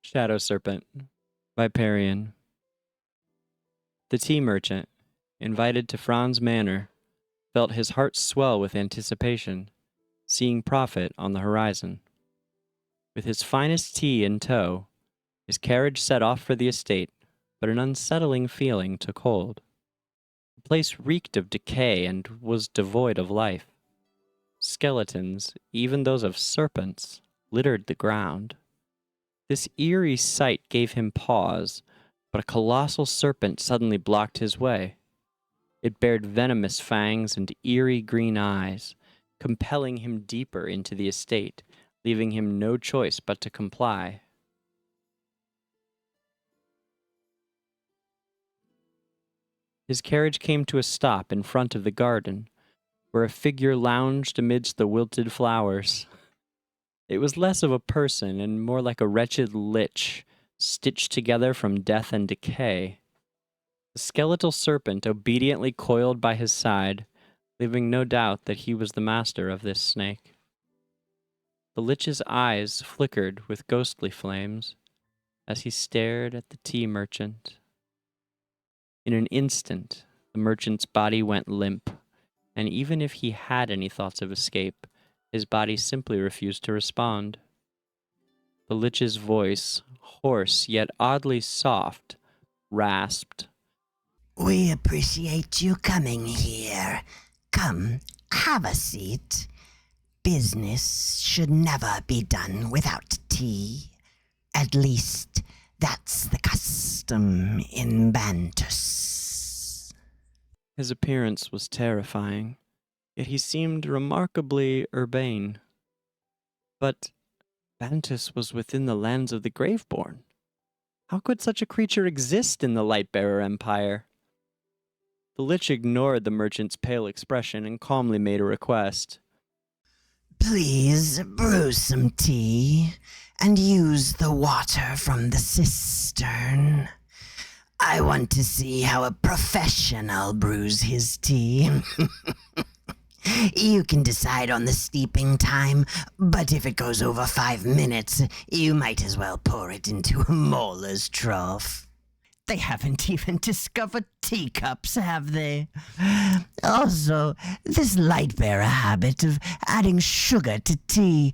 Shadow Serpent, Viperian. The tea merchant, invited to Fran's manor, felt his heart swell with anticipation, seeing profit on the horizon. With his finest tea in tow, his carriage set off for the estate, but an unsettling feeling took hold. The place reeked of decay and was devoid of life. Skeletons, even those of serpents, littered the ground. This eerie sight gave him pause, but a colossal serpent suddenly blocked his way. It bared venomous fangs and eerie green eyes, compelling him deeper into the estate, leaving him no choice but to comply. His carriage came to a stop in front of the garden, where a figure lounged amidst the wilted flowers. It was less of a person and more like a wretched lich, stitched together from death and decay. The skeletal serpent obediently coiled by his side, leaving no doubt that he was the master of this snake. The lich's eyes flickered with ghostly flames as he stared at the tea merchant. In an instant, the merchant's body went limp, and even if he had any thoughts of escape, his body simply refused to respond. The lich's voice, hoarse yet oddly soft, rasped, "We appreciate you coming here. Come, have a seat. Business should never be done without tea. At least, that's the custom in Bantus." His appearance was terrifying, yet he seemed remarkably urbane. But Bantus was within the lands of the Graveborn. How could such a creature exist in the Lightbearer Empire? The lich ignored the merchant's pale expression and calmly made a request. "Please brew some tea and use the water from the cistern. I want to see how a professional brews his tea." "You can decide on the steeping time, but if it goes over 5 minutes, you might as well pour it into a mauler's trough. They haven't even discovered teacups, have they? Also, this Lightbearer habit of adding sugar to tea,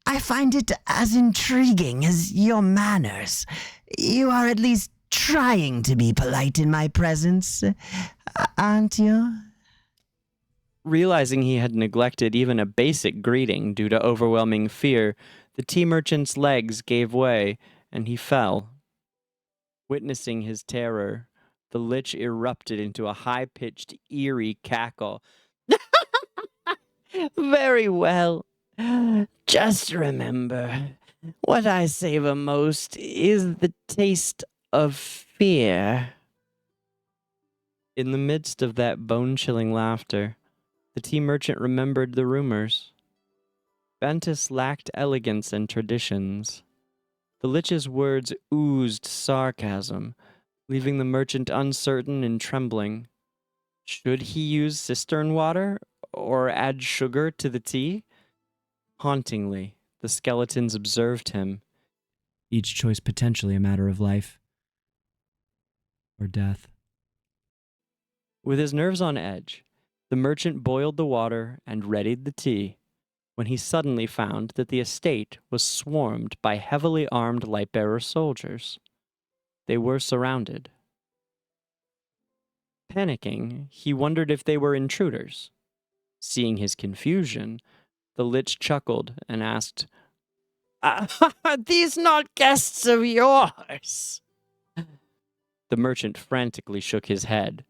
I find it as intriguing as your manners. You are at least trying to be polite in my presence, aren't you?" Realizing he had neglected even a basic greeting due to overwhelming fear, the tea merchant's legs gave way, and he fell. Witnessing his terror, the lich erupted into a high-pitched, eerie cackle. "Very well. Just remember, what I savor most is the taste of fear." In the midst of that bone-chilling laughter, the tea merchant remembered the rumors. Bantus lacked elegance and traditions. The lich's words oozed sarcasm, leaving the merchant uncertain and trembling. Should he use cistern water or add sugar to the tea? Hauntingly, the skeletons observed him, each choice potentially a matter of life or death. With his nerves on edge, the merchant boiled the water and readied the tea, when he suddenly found that the estate was swarmed by heavily armed Lightbearer soldiers. They were surrounded. Panicking, he wondered if they were intruders. Seeing his confusion, the lich chuckled and asked, "Are these not guests of yours?" The merchant frantically shook his head.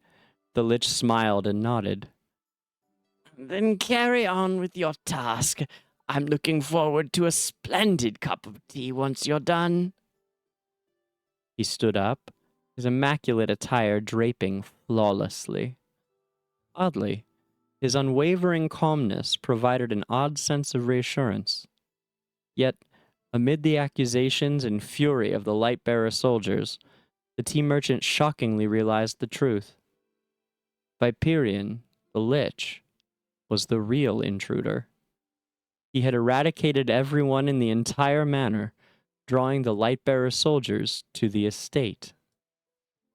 The lich smiled and nodded. "Then carry on with your task. I'm looking forward to a splendid cup of tea once you're done." He stood up, his immaculate attire draping flawlessly. Oddly, his unwavering calmness provided an odd sense of reassurance. Yet, amid the accusations and fury of the Lightbearer soldiers, the tea merchant shockingly realized the truth. Viperian, the lich, was the real intruder. He had eradicated everyone in the entire manor, drawing the light-bearer soldiers to the estate.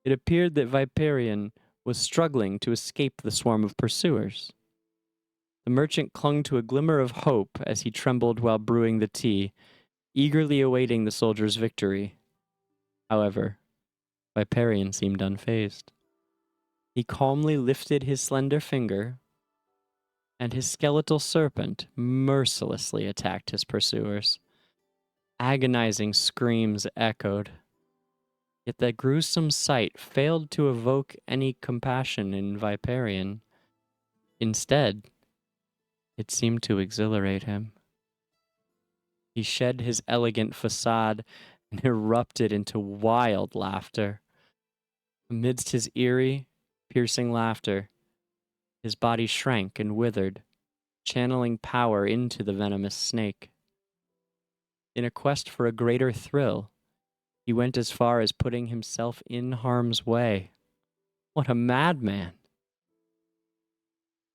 It appeared that Viperian was struggling to escape the swarm of pursuers. The merchant clung to a glimmer of hope as he trembled while brewing the tea, eagerly awaiting the soldier's victory. However, Viperian seemed unfazed. He calmly lifted his slender finger, and his skeletal serpent mercilessly attacked his pursuers. Agonizing screams echoed. Yet that gruesome sight failed to evoke any compassion in Viperian. Instead, it seemed to exhilarate him. He shed his elegant facade and erupted into wild laughter. Amidst his eerie, piercing laughter, his body shrank and withered, channeling power into the venomous snake. In a quest for a greater thrill, he went as far as putting himself in harm's way. What a madman!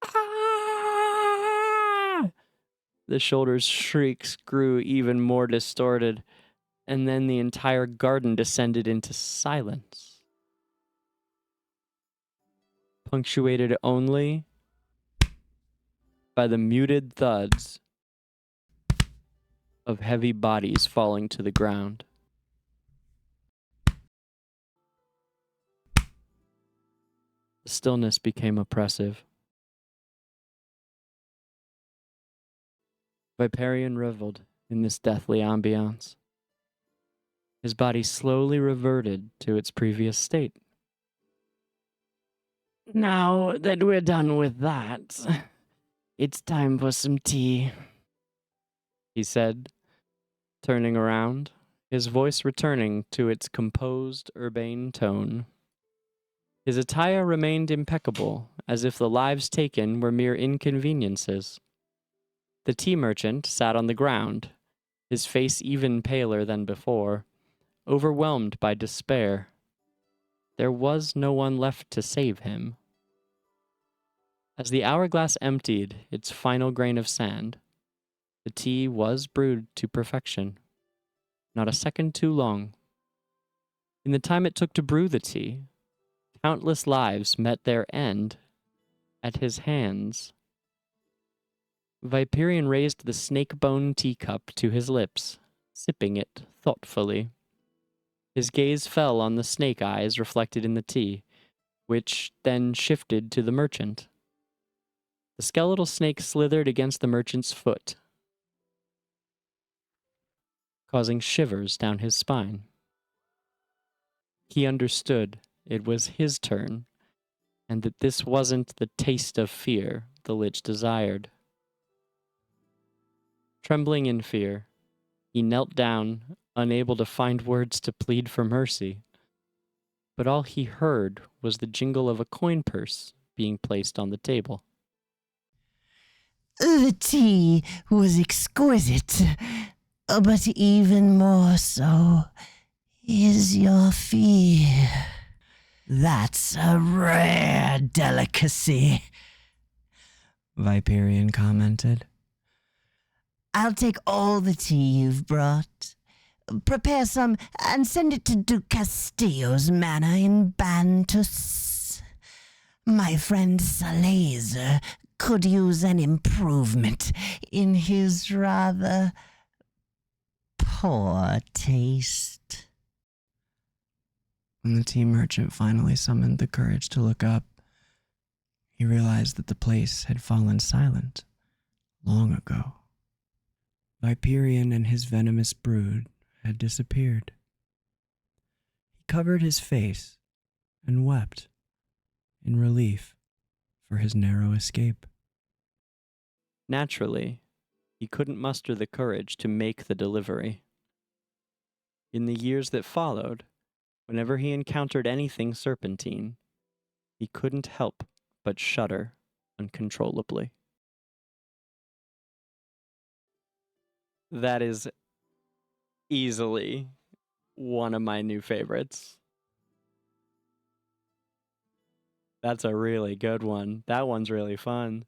Ah! The soldier's shrieks grew even more distorted, and then the entire garden descended into silence, punctuated only by the muted thuds of heavy bodies falling to the ground. The stillness became oppressive. Viperian reveled in this deathly ambiance. His body slowly reverted to its previous state. Now that we're done with that, it's time for some tea, he said, turning around, his voice returning to its composed, urbane tone. His attire remained impeccable, as if the lives taken were mere inconveniences. The tea merchant sat on the ground, his face even paler than before, overwhelmed by despair. There was no one left to save him. As the hourglass emptied its final grain of sand, the tea was brewed to perfection, not a second too long. In the time it took to brew the tea, countless lives met their end at his hands. Viperian raised the snake-bone teacup to his lips, sipping it thoughtfully. His gaze fell on the snake eyes reflected in the tea, which then shifted to the merchant. The skeletal snake slithered against the merchant's foot, causing shivers down his spine. He understood it was his turn, and that this wasn't the taste of fear the lich desired. Trembling in fear, he knelt down, unable to find words to plead for mercy. But all he heard was the jingle of a coin purse being placed on the table. The tea was exquisite, but even more so is your fear. That's a rare delicacy, Viperian commented. I'll take all the tea you've brought. Prepare some and send it to Duke Castillo's manor in Bantus. My friend Salazer could use an improvement in his rather poor taste. When the tea merchant finally summoned the courage to look up, he realized that the place had fallen silent long ago. Viperian and his venomous brood had disappeared. He covered his face and wept in relief for his narrow escape. Naturally, he couldn't muster the courage to make the delivery. In the years that followed, whenever he encountered anything serpentine, he couldn't help but shudder uncontrollably. That is easily one of my new favorites. That's a really good one. That one's really fun.